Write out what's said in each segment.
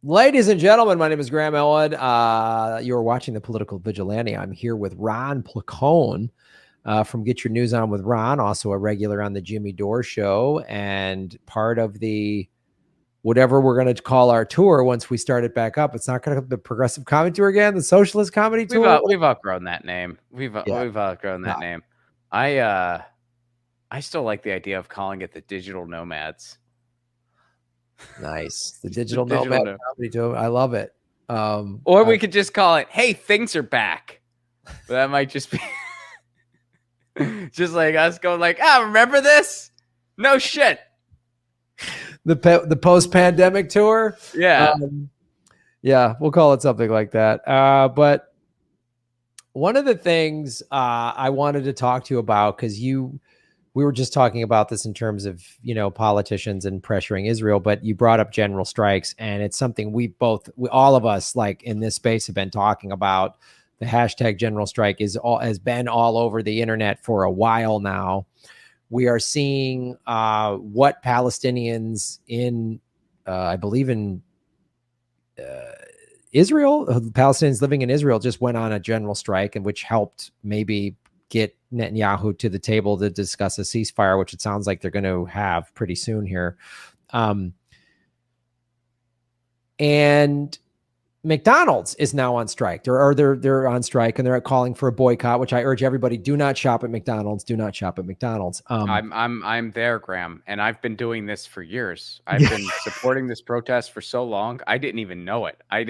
Ladies and gentlemen, my name is Graham Elwood. You're watching The Political Vigilante. I'm here with Ron Placone from Get Your News On with Ron, also a regular on the Jimmy Dore Show, and part of the whatever we're going to call our tour once we start it back up. It's not going to be the Progressive Comedy Tour again, the Socialist Comedy Tour. We've outgrown that name. We've outgrown that name. I still like the idea of calling it the Digital Nomads. Nice. The Digital Nomad Comedy Tour. I love it. Or we could just call it, hey, things are back. But that might just be just like us going like, remember this? No shit. The post-pandemic tour? Yeah. Yeah, we'll call it something like that. But one of the things I wanted to talk to you about, because we were just talking about this in terms of, politicians and pressuring Israel, but you brought up general strikes, and it's something all of us like in this space have been talking about. The hashtag general strike has been all over the internet for a while now. We are seeing what Palestinians in, I believe in Israel, Palestinians living in Israel just went on a general strike, and which helped maybe get Netanyahu to the table to discuss a ceasefire, which it sounds like they're going to have pretty soon here. And McDonald's is now on strike. They're on strike, and they're calling for a boycott, which I urge everybody: do not shop at McDonald's. Do not shop at McDonald's. I'm there, Graham, and I've been doing this for years. I've been supporting this protest for so long. I didn't even know it. I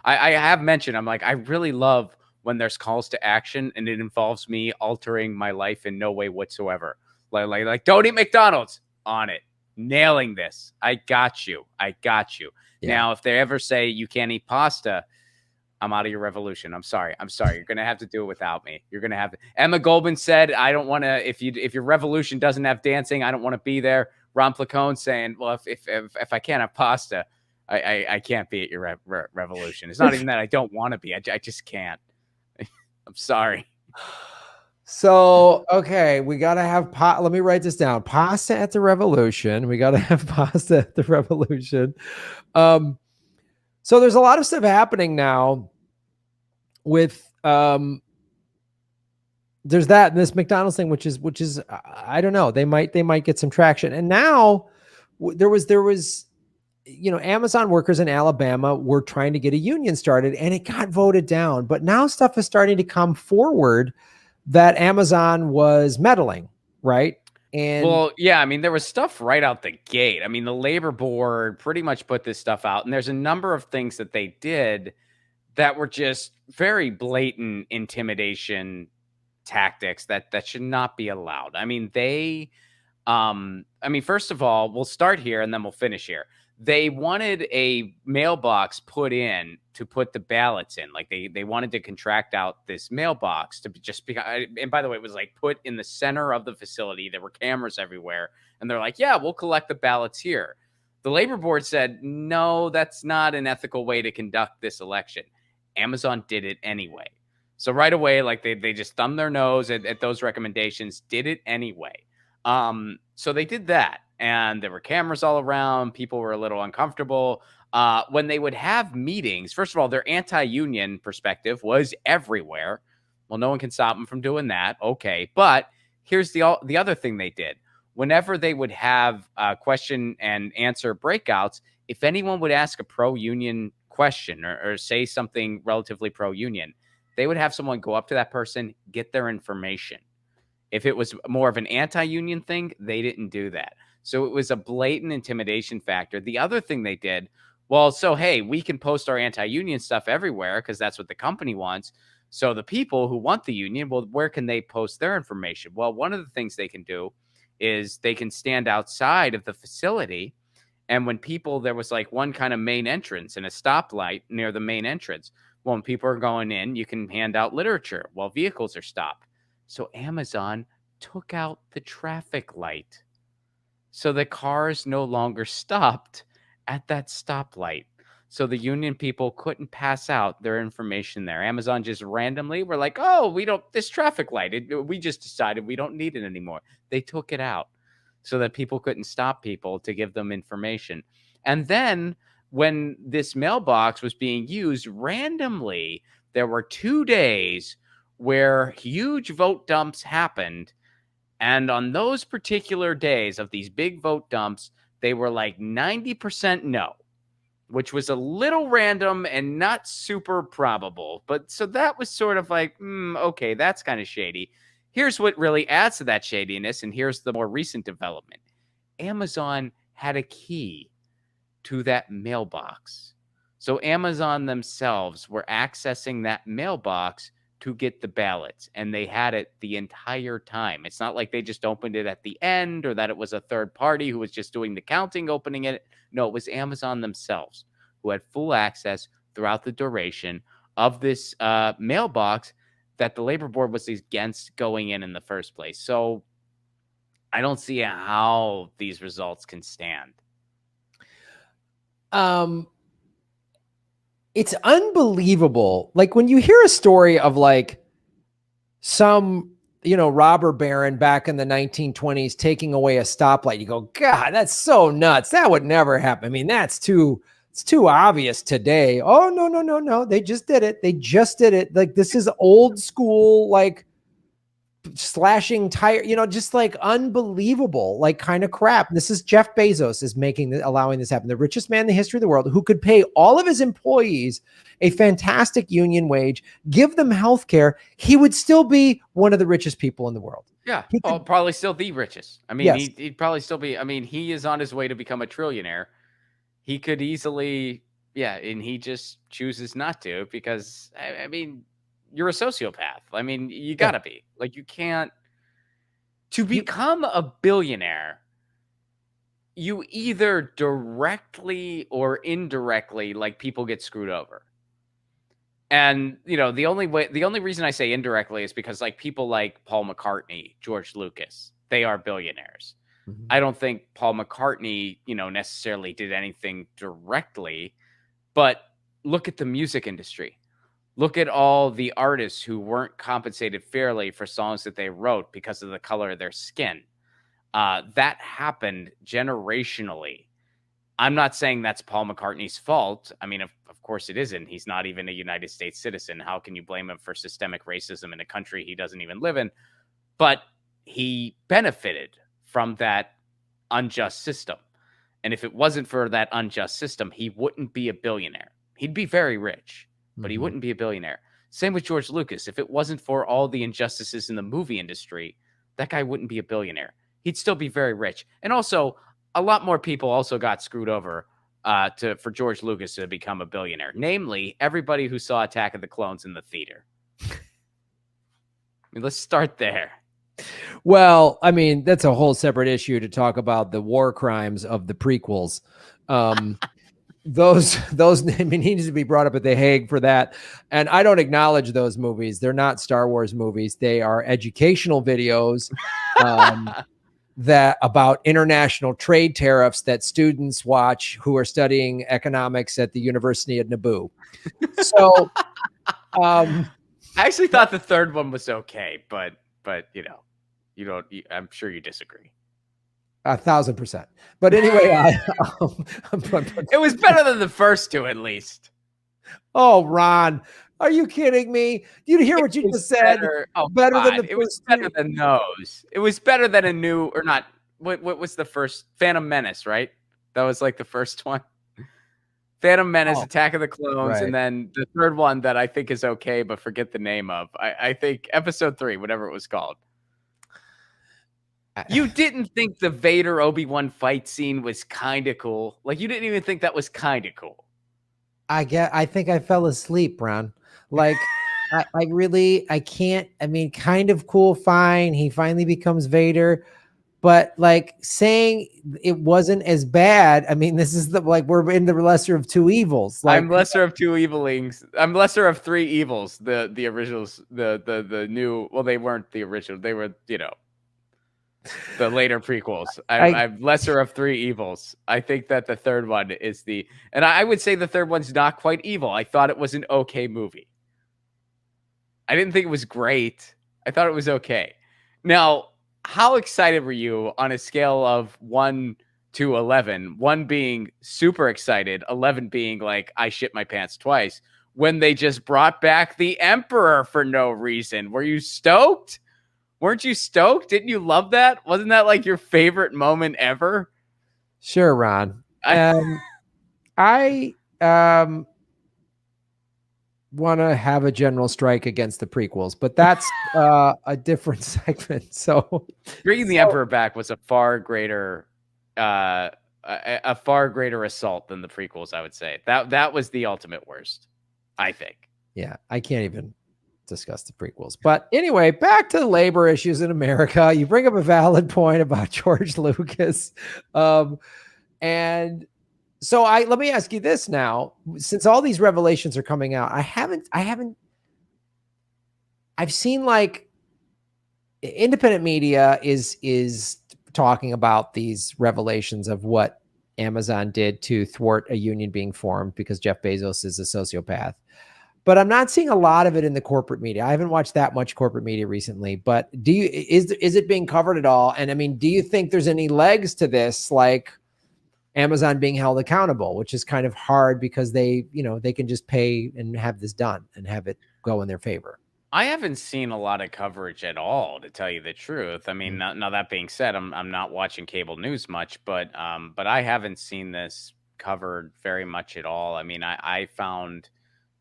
have mentioned, I'm like, I really love when there's calls to action and it involves me altering my life in no way whatsoever. Like don't eat McDonald's, on it. Nailing this. I got you. Yeah. Now, if they ever say you can't eat pasta, I'm out of your revolution. I'm sorry. You're going to have to do it without me. You're going to have to. Emma Goldman said, I don't want to, if your revolution doesn't have dancing, I don't want to be there. Ron Placone saying, well, if I can't have pasta, I can't be at your revolution. It's not even that I don't want to be. I just can't. I'm sorry. So, okay, we got to have let me write this down. Pasta at the revolution. We got to have pasta at the revolution. So there's a lot of stuff happening now with, there's that, and this McDonald's thing, which is, I don't know, they might get some traction. And now there was, Amazon workers in Alabama were trying to get a union started, and it got voted down. But now stuff is starting to come forward that Amazon was meddling, right? And well, yeah, I mean, there was stuff right out the gate. I mean, the labor board pretty much put this stuff out, and there's a number of things that they did that were just very blatant intimidation tactics that should not be allowed. I mean, first of all, we'll start here and then we'll finish here. They wanted a mailbox put in to put the ballots in. Like they wanted to contract out this mailbox to just be, and by the way, it was like put in the center of the facility. There were cameras everywhere, and they're like, yeah, we'll collect the ballots here. The labor board said, no, that's not an ethical way to conduct this election. Amazon did it anyway. So right away, like they just thumbed their nose at those recommendations, did it anyway. So they did that. And there were cameras all around. People were a little uncomfortable. When they would have meetings, first of all, their anti-union perspective was everywhere. Well, no one can stop them from doing that. Okay. But here's the other thing they did. Whenever they would have question and answer breakouts, if anyone would ask a pro-union question or say something relatively pro-union, they would have someone go up to that person, get their information. If it was more of an anti-union thing, they didn't do that. So it was a blatant intimidation factor. The other thing they did, well, so, hey, we can post our anti-union stuff everywhere because that's what the company wants. So the people who want the union, well, where can they post their information? Well, one of the things they can do is they can stand outside of the facility. And when there was like one kind of main entrance and a stoplight near the main entrance. Well, when people are going in, you can hand out literature while vehicles are stopped. So Amazon took out the traffic light. So the cars no longer stopped at that stoplight. So the union people couldn't pass out their information there. Amazon just randomly were like, oh, this traffic light, we just decided we don't need it anymore. They took it out so that people couldn't stop people to give them information. And then when this mailbox was being used randomly, there were 2 days where huge vote dumps happened. And on those particular days of these big vote dumps, they were like 90% no, which was a little random and not super probable. But so that was sort of like, okay, that's kind of shady. Here's what really adds to that shadiness. And here's the more recent development. Amazon had a key to that mailbox. So Amazon themselves were accessing that mailbox to get the ballots, and they had it the entire time. It's not like they just opened it at the end or that it was a third party who was just doing the counting, opening it. No, it was Amazon themselves who had full access throughout the duration of this mailbox that the labor board was against going in the first place. So I don't see how these results can stand. It's unbelievable. Like when you hear a story of like some, robber baron back in the 1920s taking away a stoplight, you go, God, that's so nuts. That would never happen. I mean, it's too obvious today. Oh, no. They just did it. Like this is old school, like slashing tire, just like unbelievable, like kind of crap. This is Jeff Bezos is allowing this happen. The richest man in the history of the world, who could pay all of his employees a fantastic union wage, give them health care. He would still be one of the richest people in the world. Yeah. Probably still the richest. I mean, yes. He'd probably still be, he is on his way to become a trillionaire. He could easily, and he just chooses not to because, you're a sociopath. You gotta be. Like, you can't. To become a billionaire, you either directly or indirectly, like, people get screwed over. And, the only reason I say indirectly is because, like, people like Paul McCartney, George Lucas, they are billionaires. Mm-hmm. I don't think Paul McCartney, necessarily did anything directly, but look at the music industry. Look at all the artists who weren't compensated fairly for songs that they wrote because of the color of their skin. That happened generationally. I'm not saying that's Paul McCartney's fault. Of course it isn't. He's not even a United States citizen. How can you blame him for systemic racism in a country he doesn't even live in? But he benefited from that unjust system. And if it wasn't for that unjust system, he wouldn't be a billionaire. He'd be very rich, but he wouldn't be a billionaire. Same with George Lucas. If it wasn't for all the injustices in the movie industry, that guy wouldn't be a billionaire. He'd still be very rich. And also, a lot more people also got screwed over for George Lucas to become a billionaire. Namely, everybody who saw Attack of the Clones in the theater. Let's start there. Well, that's a whole separate issue to talk about the war crimes of the prequels. Those he needs to be brought up at The Hague for that. And I don't acknowledge those movies. They're not Star Wars movies. They are educational videos that about international trade tariffs that students watch who are studying economics at the University of Naboo. So I actually thought the third one was okay, but you don't. I'm sure you disagree. 1,000%. But anyway, it was better than the first two, at least. Oh, Ron, are you kidding me? You hear what you just said? Better than the. It was better than those. It was better than a new or not. What was the first? Phantom Menace, right? That was like the first one. Phantom Menace, Attack of the Clones, right. And then the third one that I think is okay, but forget the name of. I think Episode 3, whatever it was called. You didn't think the Vader Obi-Wan fight scene was kind of cool? Like, you didn't even think that was kind of cool? I think I fell asleep, Ron. Like, I can't. Kind of cool, fine. He finally becomes Vader. But like saying it wasn't as bad. This is we're in the lesser of two evils. Like, I'm lesser of two evilings. I'm lesser of three evils. The originals, the new. Well, they weren't the original. They were, the later prequels. I'm lesser of three evils. I think that the third one is and I would say the third one's not quite evil. I thought it was an okay movie. I didn't think it was great. I thought it was okay. Now, how excited were you on a scale of 1 to 11, one being super excited, 11 being like, I shit my pants twice, when they just brought back the Emperor for no reason. Were you stoked? Weren't you stoked? Didn't you love that? Wasn't that like your favorite moment ever? Sure, Ron. I want to have a general strike against the prequels, but that's a different segment. So bringing the Emperor back was a far greater a far greater assault than the prequels, I would say. That was the ultimate worst, I think. Yeah, I can't even discuss the prequels. But anyway, back to the labor issues in America. You bring up a valid point about George Lucas. And so let me ask you this now, since all these revelations are coming out, I've seen like independent media is talking about these revelations of what Amazon did to thwart a union being formed because Jeff Bezos is a sociopath. But I'm not seeing a lot of it in the corporate media. I haven't watched that much corporate media recently, but is it being covered at all? And I mean, do you think there's any legs to this, like Amazon being held accountable, which is kind of hard because they can just pay and have this done and have it go in their favor? I haven't seen a lot of coverage at all, to tell you the truth. I mean, now that being said, I'm not watching cable news much, but I haven't seen this covered very much at all. I mean, I found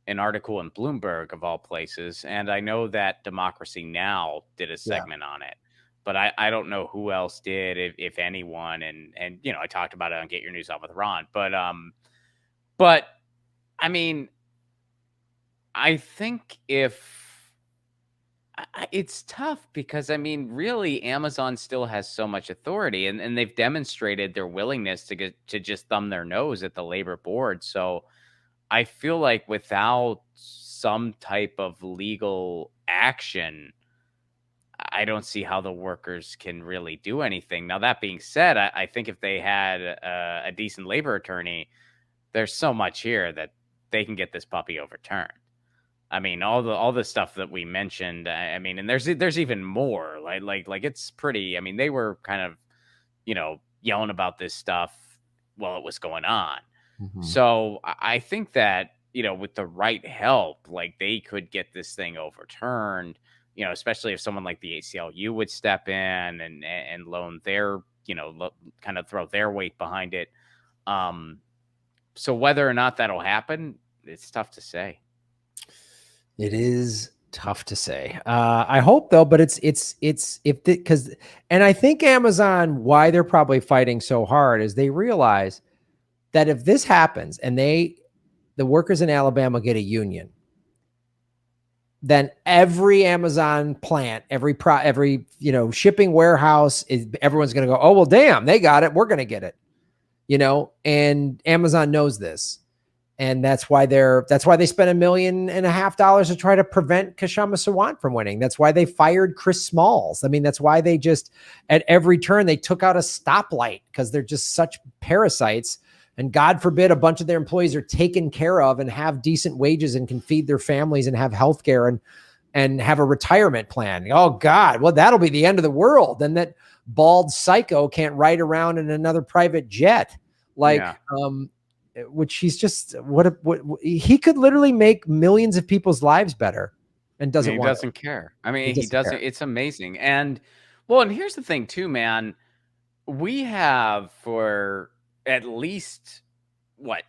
an article in Bloomberg of all places, and I know that Democracy Now! Did a segment on it, but I don't know who else did, if anyone. And I talked about it on Get Your News On with Ron, but I mean, I think it's tough because, I mean, really, Amazon still has so much authority, and they've demonstrated their willingness to just thumb their nose at the labor board. So I feel like without some type of legal action, I don't see how the workers can really do anything. Now, that being said, I think if they had a decent labor attorney, there's so much here that they can get this puppy overturned. I mean, all the stuff that we mentioned. I mean, and there's even more. Like it's pretty. I mean, they were kind of, yelling about this stuff while it was going on. Mm-hmm. So I think that, with the right help, like they could get this thing overturned, especially if someone like the ACLU would step in and loan their, kind of throw their weight behind it. So whether or not that'll happen, it's tough to say. It is tough to say. I hope though, but and I think Amazon, why they're probably fighting so hard is they realize that if this happens and the workers in Alabama get a union, then every Amazon plant, every shipping warehouse everyone's going to go, oh, well, damn, they got it. We're going to get it, and Amazon knows this. And that's why they spent $1.5 million to try to prevent Kshama Sawant from winning. That's why they fired Chris Smalls. I mean, that's why they just, at every turn, they took out a Stoplight because they're just such parasites. And God forbid a bunch of their employees are taken care of and have decent wages and can feed their families and have healthcare and have a retirement plan. Oh God, well, that'll be the end of the world. And that bald psycho can't ride around in another private jet. Which he's just what he could literally make millions of people's lives better and doesn't care. I mean, he doesn't. It's amazing. And here's the thing too, man. We have for at least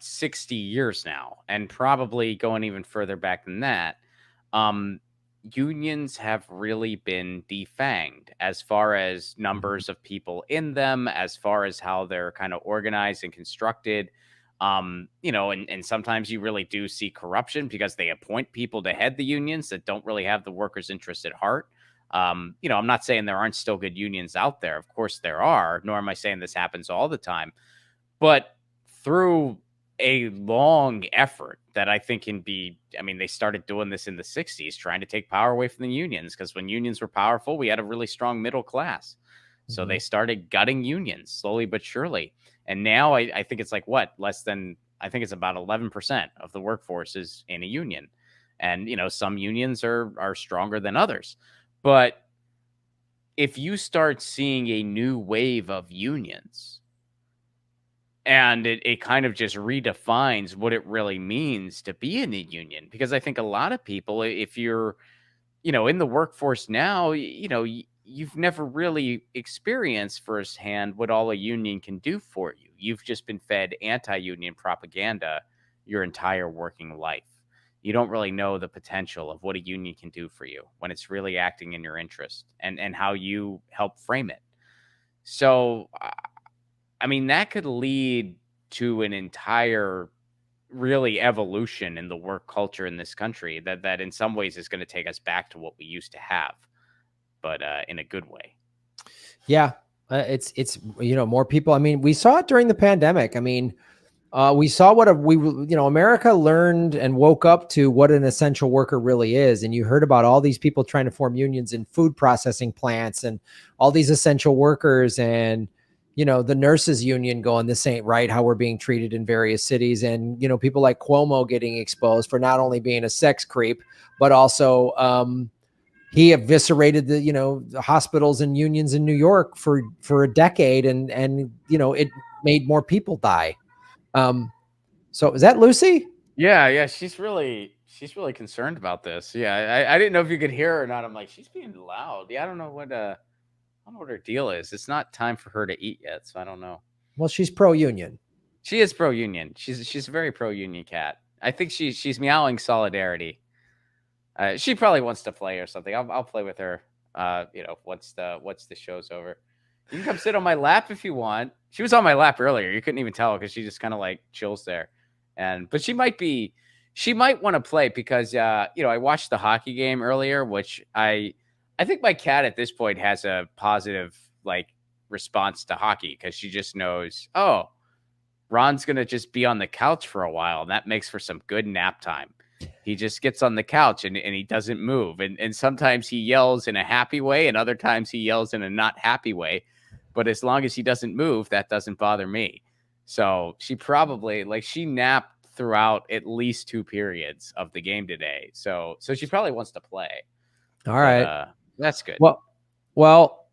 60 years now, and probably going even further back than that. Unions have really been defanged as far as numbers of people in them, as far as how they're kind of organized and constructed. And sometimes you really do see corruption because they appoint people to head the unions that don't really have the workers' interests at heart. I'm not saying there aren't still good unions out there. Of course there are, nor am I saying this happens all the time. But through a long effort that I think they started doing this in the 60s, trying to take power away from the unions, because when unions were powerful, we had a really strong middle class. So they started gutting unions slowly but surely. And now I think it's like less than, I think it's about 11% of the workforce is in a union. And, some unions are stronger than others. But if you start seeing a new wave of unions, And it kind of just redefines what it really means to be in a union. Because I think a lot of people, if you're, in the workforce now, you've never really experienced firsthand what all a union can do for you. You've just been fed anti-union propaganda your entire working life. You don't really know the potential of what a union can do for you when it's really acting in your interest, and how you help frame it. So, I mean, that could lead to an entire really evolution in the work culture in this country that in some ways is going to take us back to what we used to have, but in a good way. Yeah, it's more people. I mean, we saw it during the pandemic. I mean, we saw America learned and woke up to what an essential worker really is. And you heard about all these people trying to form unions in food processing plants and all these essential workers, and the nurses union going, this ain't right how we're being treated in various cities. And people like Cuomo getting exposed for not only being a sex creep, but also he eviscerated the hospitals and unions in New York for a decade, and it made more people die. So is that Lucy? Yeah, she's really concerned about this. Yeah, I didn't know if you could hear her or not. I'm like, she's being loud. Yeah, I don't know what her deal is. It's not time for her to eat yet, so I don't know. Well, she's pro-union. She is pro-union. She's a very pro-union cat. I think she's meowing solidarity. She probably wants to play or something. I'll play with her. Once the show's over. You can come sit on my lap if you want. She was on my lap earlier. You couldn't even tell because she just kind of like chills there. But she might want to play because I watched the hockey game earlier, which I think my cat at this point has a positive like response to hockey because she just knows, oh, Ron's gonna just be on the couch for a while, and that makes for some good nap time. He just gets on the couch and he doesn't move. And sometimes he yells in a happy way, and other times he yells in a not happy way. But as long as he doesn't move, that doesn't bother me. So she probably she napped throughout at least 2 periods of the game today. So she probably wants to play. All right. That's good. Well,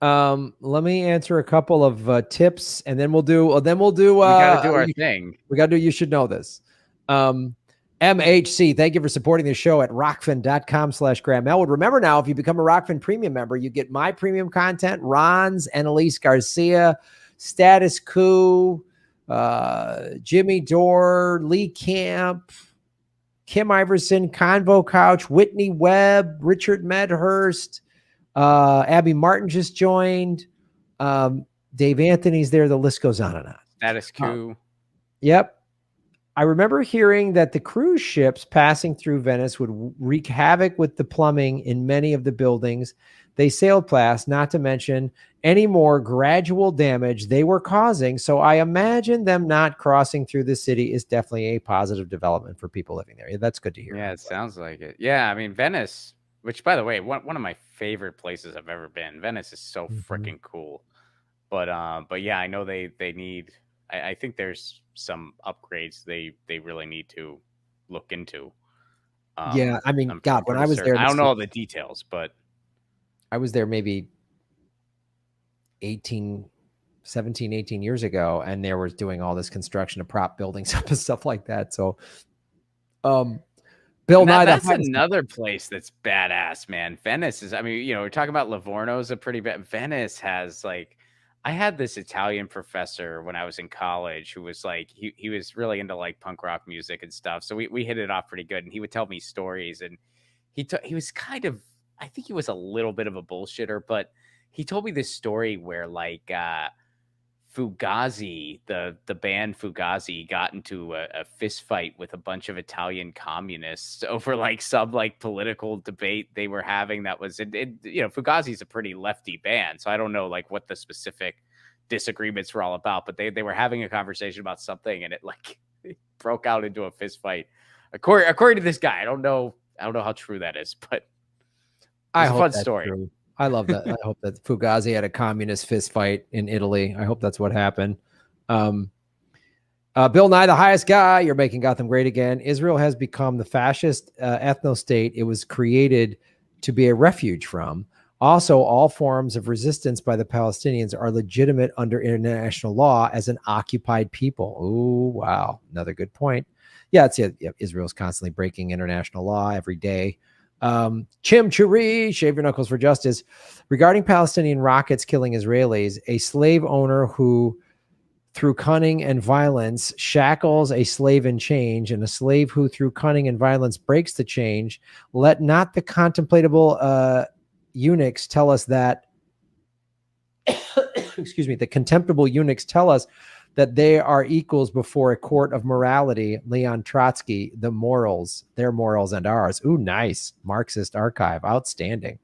let me answer a couple of tips, and then we'll do. We gotta do our thing. We gotta do. You should know this. MHC, thank you for supporting the show at rockfin.com/Graham Elwood. Remember now, if you become a Rockfin premium member, you get my premium content, Ron's, Annalise Garcia, Status Coup, Jimmy Dore, Lee Camp, Kim Iverson, Convo Couch, Whitney Webb, Richard Medhurst, Abby Martin just joined. Dave Anthony's there. The list goes on and on. Status Coup. Yep. I remember hearing that the cruise ships passing through Venice would wreak havoc with the plumbing in many of the buildings they sailed past, not to mention any more gradual damage they were causing. So I imagine them not crossing through the city is definitely a positive development for people living there. That's good to hear. Yeah, it sounds like it. Yeah, I mean, Venice, which, by the way, one of my favorite places I've ever been. Venice is so freaking cool. But yeah, I know they need... I think there's some upgrades they really need to look into. Yeah, I mean, God, when I was there, I don't know all the details, but I was there maybe 17, 18 years ago, and they were doing all this construction of prop buildings up and stuff like that. So, Bill Nye, that's another place that's badass, man. Venice is, I mean, we're talking about Livorno's a pretty bad. Venice has I had this Italian professor when I was in college who was he was really into punk rock music and stuff. So we hit it off pretty good, and he would tell me stories, and he was kind of, I think he was a little bit of a bullshitter, but he told me this story where Fugazi, the band Fugazi, got into a fist fight with a bunch of Italian communists over some political debate they were having. That was Fugazi's a pretty lefty band, so I don't know what the specific disagreements were all about, but they were having a conversation about something, and it it broke out into a fist fight. According to this guy, I don't know how true that is, but it's a fun story. True. I love that. I hope that Fugazi had a communist fist fight in Italy. I hope that's what happened. Bill Nye, the highest guy. You're making Gotham great again. Israel has become the fascist ethno-state it was created to be a refuge from. Also, all forms of resistance by the Palestinians are legitimate under international law as an occupied people. Oh, wow. Another good point. Yeah, Israel's constantly breaking international law every day. Chimchuri, shave your knuckles for justice. Regarding Palestinian rockets killing Israelis, a slave owner who, through cunning and violence, shackles a slave in change, and a slave who, through cunning and violence, breaks the change, let not the contemptible eunuchs tell us that, excuse me, the contemptible eunuchs tell us that they are equals before a court of morality. Leon Trotsky, their morals and ours. Ooh, nice. Marxist archive. Outstanding.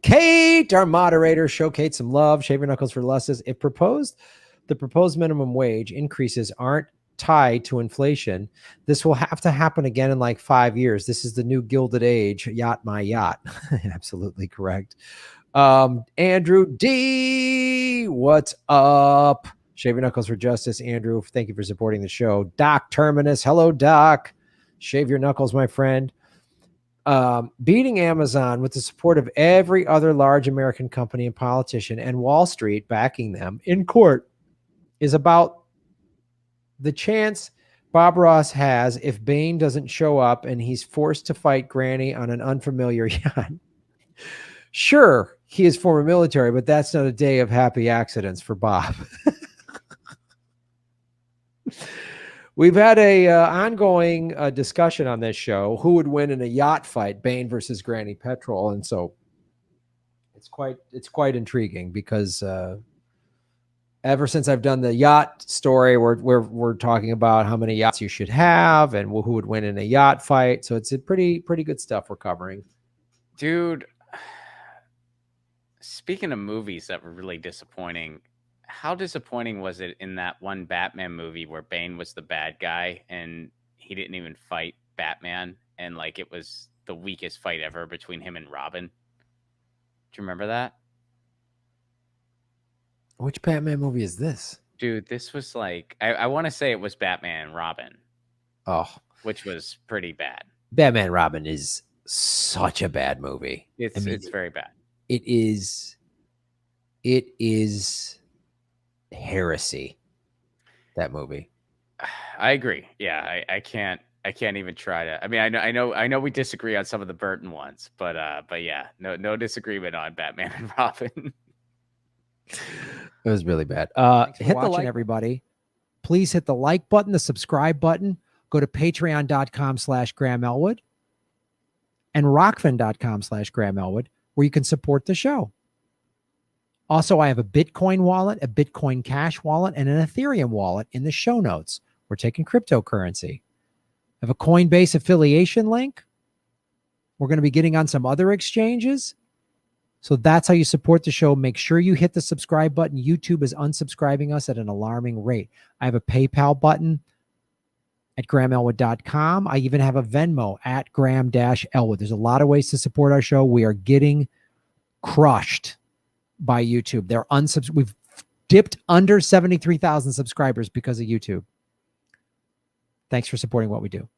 Kate, our moderator, show Kate some love. Shave your knuckles for Lusses. If the proposed minimum wage increases aren't tied to inflation, this will have to happen again in like 5 years. This is the new Gilded Age. Yacht my yacht. Absolutely correct. Andrew D, what's up? Shave your knuckles for justice. Andrew, thank you for supporting the show. Doc Terminus, hello Doc. Shave your knuckles, my friend. Beating Amazon with the support of every other large American company and politician and Wall Street backing them in court is about the chance Bob Ross has if Bain doesn't show up and he's forced to fight Granny on an unfamiliar yacht. Sure, he is former military, but that's not a day of happy accidents for Bob. We've had a ongoing discussion on this show who would win in a yacht fight, Bain versus Granny Petrol, and so it's quite intriguing because ever since I've done the yacht story, we're talking about how many yachts you should have and who would win in a yacht fight. So it's a pretty good stuff we're covering, dude. Speaking of movies that were really disappointing, how disappointing was it in that one Batman movie where Bane was the bad guy and he didn't even fight Batman, and like it was the weakest fight ever between him and Robin? Do you remember that? Which Batman movie is this? Dude, this was like, I want to say it was Batman and Robin. Oh, which was pretty bad. Batman and Robin is such a bad movie. It's very bad. It is heresy, that movie. I agree. Yeah, I can't even try to. I mean, I know we disagree on some of the Burton ones, but yeah, no disagreement on Batman and Robin. It was really bad. Hit the like, everybody. Please hit the like button, the subscribe button. Go to patreon.com/Graham Elwood and rockfin.com/Graham Elwood, where you can support the show. Also, I have a Bitcoin wallet, a Bitcoin Cash wallet, and an Ethereum wallet in the show notes. We're taking cryptocurrency. I have a Coinbase affiliation link. We're going to be getting on some other exchanges. So that's how you support the show. Make sure you hit the subscribe button. YouTube is unsubscribing us at an alarming rate. I have a PayPal button at GrahamElwood.com. I even have a Venmo at Graham-Elwood. There's a lot of ways to support our show. We are getting crushed by YouTube. We've dipped under 73,000 subscribers because of YouTube. Thanks for supporting what we do.